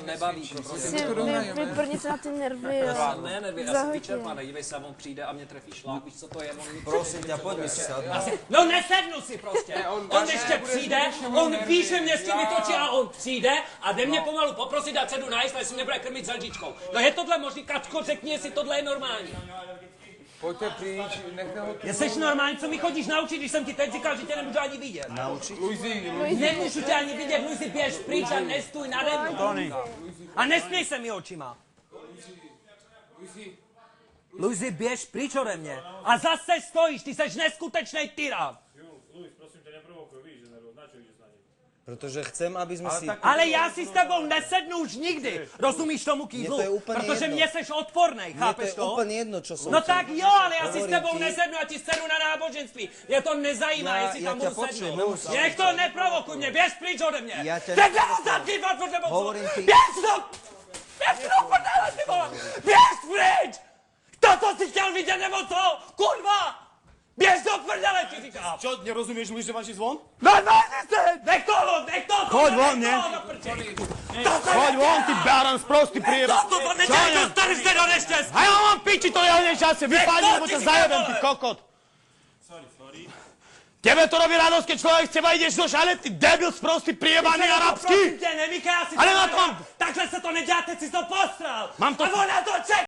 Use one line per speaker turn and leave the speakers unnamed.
nebaví.
Vybrnit na ty nervy.
Ne, nervy, já jsem vyčerpaný, dívej se, on přijde a mě trefí šlák, víš co to je?
Prosím tě, pojď mi si sadnout.
No nesednu si prostě. On ještě přijde, on ví, že mě s tím vytočí a on přijde a jde mě pomalu poprosit dát sedu na jíst, jestli mě bude krmit s lžičkou. No je tohle možný? Kačko, řekni, jestli tohle je normální.
Pojďte pryč, nechte ho tu.
Jsi normální, co mi chodíš naučit, když jsem ti teď říkal, že tě nemůžu ani vidět?
Naučit?
Luizi,
Nemůžu tě ani vidět, Luizi, běž pryč a nestůj nade mnou. A nesměj se mi očima. Luizi, běž pryč ode mě. A zase stojíš, ty seš neskutečnej tyran.
Luis, prosím tě, neprovokuj, víš, že neoznačuj, že se na něj.
Protože chcem, aby jsme si...
Ale já si s tebou nesednu už nikdy. Rozumíš tomu kýzlu?
Mně to je úplně
Protože
jedno.
mě seš odpornej, chápeš
Mně to je
to?
úplně jedno, čo som.
No tak jo, ale já si s tebou
Hovorím ti-
nesednu, já ti sednu na náboženství. Mě to nezajímá, jestli
já
tam
tě
budu
počujem,
sednout.
nemusím.
Nech to neprovokuj mě, běž pryč ode mě.
Já tě
Teď
neprovokuju.
zadní dva pod tebou.
Hovorím ti-
Běž do prdele, ty vole. Běž pryč. To jsi chtěl vidět, nebo co? Kurva. Běž do prdele, ti říkám.
Čo, nerozumieš, Luis, že máš ísť von?
Normálně se, nech to,
Choď von, ne? Choď von, ty baran, sprostý prieba.
To nechaj, dostaneš se do neštěstí.
A ja mám piči, to ja nešťastie, vypádim, lebo ťa zajebem, ty kokot. Tebe to robí radosť, keď človek z teba ideš do šale, ty debil, sprostý, priebaný arabský.
Prosím tě, nevykaj, já si
Ale
to
na
nedám.
tom-
Takhle se to nedělá, teď si to postral.
Mám to-
A ona to čeká.